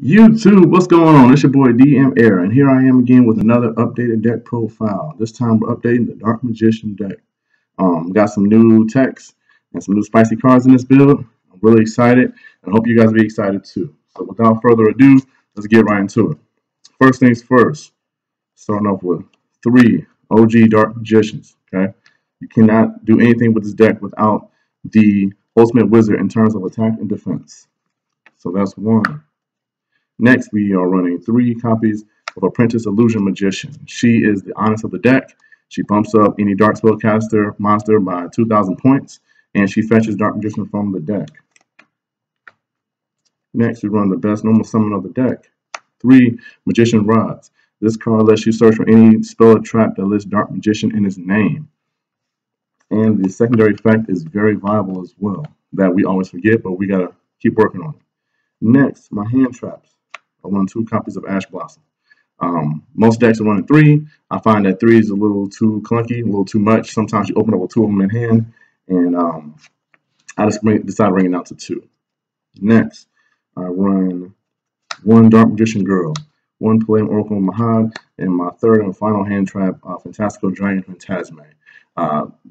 YouTube, what's going on? It's your boy DM Air, and here I am again with another updated deck profile. This time we're updating the Dark Magician deck. Got some new text and some new spicy cards in this build. I'm really excited, and I hope you guys will be excited too. So without further ado, let's get right into it. First things first, starting off with 3 OG Dark Magicians. Okay, you cannot do anything with this deck without the Ultimate Wizard in terms of attack and defense. So that's 1. Next, we are running 3 copies of Apprentice Illusion Magician. She is the honest of the deck. She bumps up any Dark Spellcaster monster by 2,000 points, and she fetches Dark Magician from the deck. Next, we run the best normal summon of the deck, 3 Magician Rods. This card lets you search for any spell or trap that lists Dark Magician in its name. And the secondary effect is very viable as well, that we always forget, but we gotta keep working on it. Next, my hand traps. I run 2 copies of Ash Blossom. Most decks are running 3. I find that 3 is a little too clunky, a little too much. Sometimes you open up with 2 of them in hand, and I just decided to bring it down to 2. Next, I run 1 Dark Magician Girl, 1 Palladium Oracle Mahad, and my third and final hand trap, Fantastical Dragon Phantasme.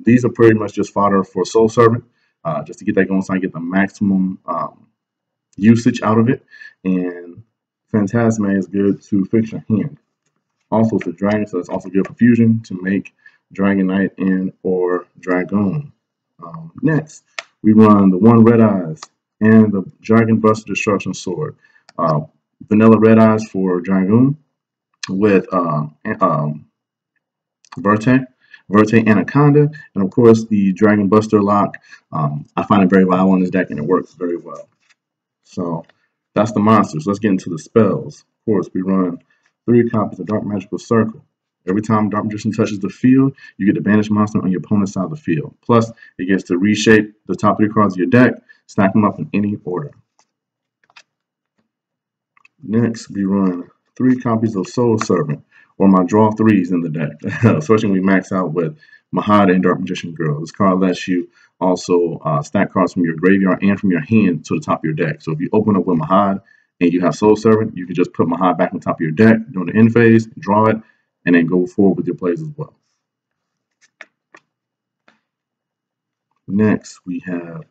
These are pretty much just fodder for Soul Servant, just to get that going so I get the maximum usage out of it. And Phantasme is good to fix your hand. Also, it's a dragon, so it's also good for fusion to make Dragon Knight and or Dragoon. Next, we run the 1 Red Eyes and the Dragon Buster Destruction Sword. Vanilla Red Eyes for Dragoon with Verte Anaconda, and of course the Dragon Buster lock. I find it very viable in this deck, and it works very well. So that's the monsters. Let's get into the spells. Of course, we run 3 copies of Dark Magical Circle. Every time Dark Magician touches the field, you get to banish monster on your opponent's side of the field. Plus, it gets to reshape the top 3 cards of your deck, stack them up in any order. Next, we run 3 copies of Soul Servant, or my draw 3s in the deck, especially when we max out with Mahad and Dark Magician Girl. This card lets you also stack cards from your graveyard and from your hand to the top of your deck. So if you open up with Mahad and you have Soul Servant, you can just put Mahad back on top of your deck during the end phase, draw it, and then go forward with your plays as well. Next, we have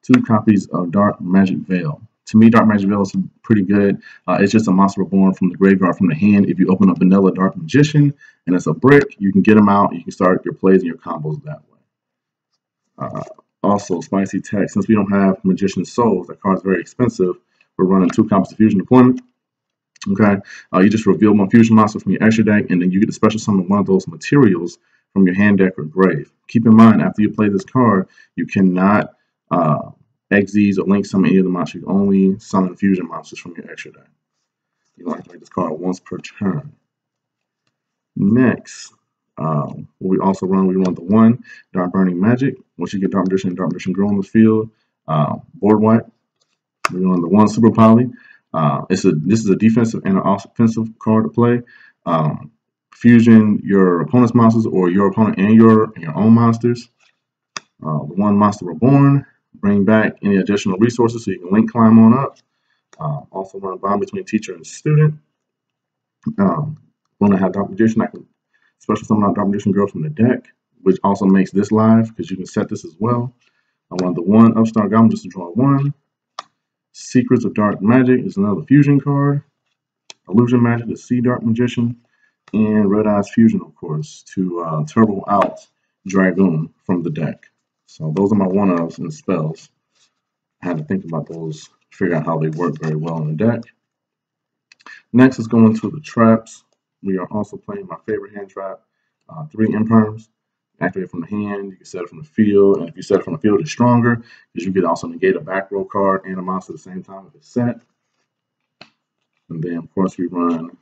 2 copies of Dark Magic Veil. To me, Dark Magic Veil is pretty good. It's just a monster reborn from the graveyard, from the hand. If you open up vanilla Dark Magician and it's a brick, you can get them out. You can start your plays and your combos that way. Also, spicy tech. Since we don't have Magician Souls, that card's very expensive. We're running 2 copies of Fusion Deployment. Okay, you just reveal 1 Fusion monster from your extra deck, and then you get to special summon 1 of those materials from your hand deck or grave. Keep in mind, after you play this card, you cannot Xyz or link summon any of the monsters. You only summon fusion monsters from your extra deck. You don't have to make this card once per turn. Next, we run the 1 Dark Burning Magic. Once you get Dark Magician and Dark Magician Girl on the field, board wipe. We run the 1 Super Poly. This is a defensive and an offensive card to play. Fusion your opponent's monsters or your opponent and your own monsters. The 1 Monster Reborn. Bring back any additional resources so you can link climb on up. Also run a bond between teacher and student. When I have Dark Magician, I can special summon out Dark Magician Girl from the deck, which also makes this live because you can set this as well. I run the 1 Upstart Goblin just to draw 1. Secrets of Dark Magic is another fusion card. Illusion Magic to see Dark Magician. And Red Eyes Fusion, of course, to turbo out Dragoon from the deck. So those are my 1-ofs and spells. I had to think about those, figure out how they work very well in the deck. Next is going to the traps. We are also playing my favorite hand trap, 3 Imperms. Activate from the hand, you can set it from the field, and if you set it from the field, it's stronger, because you can also negate a back row card and a monster at the same time if it's set. And then, of course, we run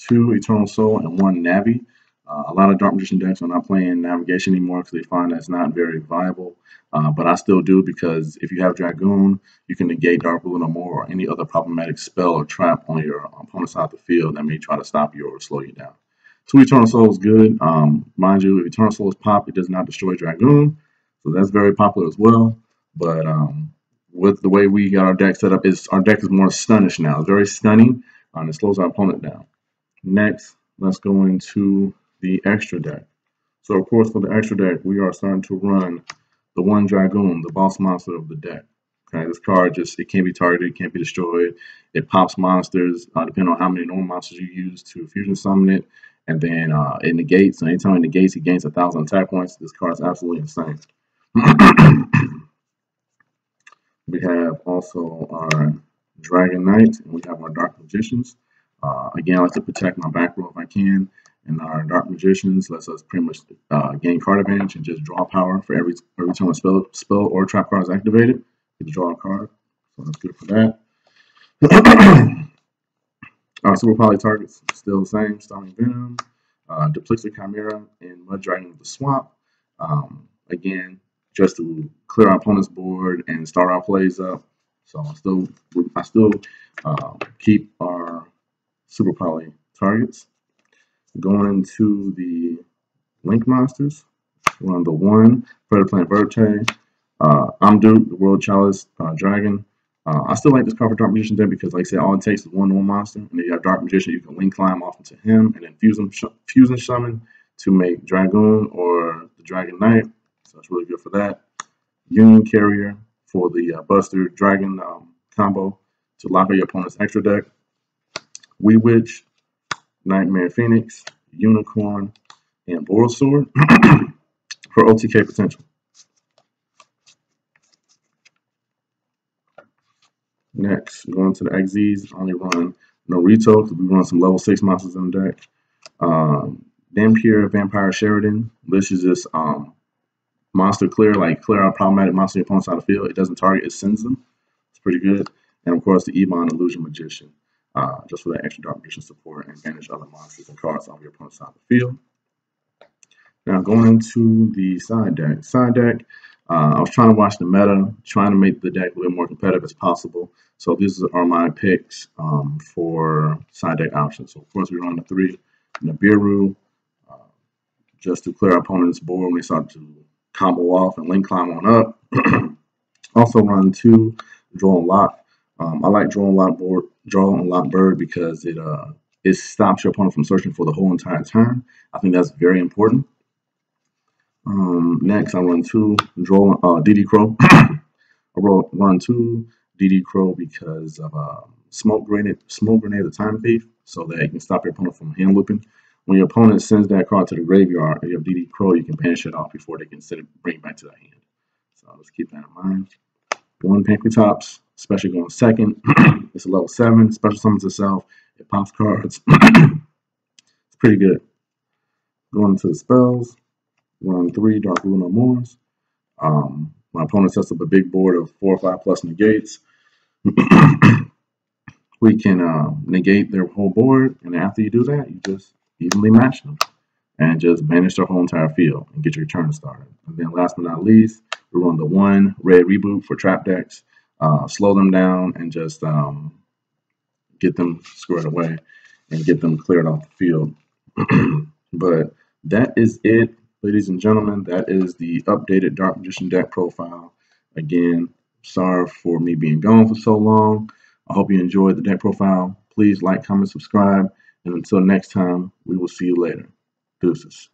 2 Eternal Soul and 1 Navi. A lot of Dark Magician decks are not playing Navigation anymore because they find that's not very viable. But I still do, because if you have Dragoon, you can negate Dark Blue no more or any other problematic spell or trap on your opponent's side of the field that may try to stop you or slow you down. 2 Eternal Soul is good. Mind you, if Eternal Soul is pop, it does not destroy Dragoon. So that's very popular as well. But with the way we got our deck set up, is our deck is more stunnish now. It's very stunning, and it slows our opponent down. Next, let's go into the extra deck. So of course, for the extra deck, we are starting to run the one Dragoon, the boss monster of the deck. Okay, this card just, it can't be targeted, it can't be destroyed. It pops monsters, depending on how many normal monsters you use to fusion summon it. And then it negates, so anytime it negates, he gains 1,000 attack points. This card is absolutely insane. We have also our Dragon Knight, and we have our Dark Magicians. Again, I like to protect my back row if I can. And our Dark Magicians lets us pretty much gain card advantage and just draw power for every time a spell or trap card is activated. You can draw a card, so that's good for that. Our Super Poly targets still the same: Starming Venom, Duplexer Chimera, and Mud Dragon with the Swamp. Again, just to clear our opponent's board and start our plays up. So I still keep our Super Poly targets. Going into the Link monsters, we're on the 1 Predator Plant Verte, Amduk, the World Chalice Dragon. I still like this card for Dark Magician deck because, like I said, all it takes is one monster, and then you have Dark Magician. You can link climb off into him and then fusion summon to make Dragoon or the Dragon Knight. So it's really good for that. Union Carrier for the Buster Dragon combo to lock out your opponent's extra deck. Wee Witch, Nightmare Phoenix, Unicorn, and Boral Sword for OTK potential. Next, going to the XZs, only run Norito because we run some level 6 monsters in the deck. Dampier Vampire Sheridan. This is just monster clear, like clear out problematic monster opponents out of the field. It doesn't target, it sends them. It's pretty good. And of course, the Ebon Illusion Magician, just for that extra Dark Magician support and banish other monsters and cards off your opponent's side of the field. Now going into the side deck. I was trying to watch the meta, trying to make the deck a little more competitive as possible. So these are my picks for side deck options. So of course we run the 3 Nibiru, just to clear our opponent's board when they start to combo off and link climb on up. Also run 2 Draw and Lock. I like Draw and Lock Bird because it stops your opponent from searching for the whole entire turn. I think that's very important. Next, I run 2 DD Crow. I run 2 DD Crow because of Smoke Grenade the Time Thief, so that you can stop your opponent from hand looping. When your opponent sends that card to the graveyard, and you have DD Crow, you can banish it off before they can bring it back to that hand. So let's keep that in mind. 1 Pancratops, especially going second. It's a level 7, special summons itself. It pops cards. It's pretty good. Going to the spells. Run 3 Dark Lunar Moors. My opponent sets up a big board of 4 or 5 plus negates. We can negate their whole board, and after you do that, you just evenly match them and just banish their whole entire field and get your turn started. And then last but not least, we run the 1 Red Reboot for trap decks. Slow them down and just get them squared away and get them cleared off the field. But that is it. Ladies and gentlemen, that is the updated Dark Magician deck profile. Again, sorry for me being gone for so long. I hope you enjoyed the deck profile. Please like, comment, subscribe, and until next time, we will see you later. Deuces.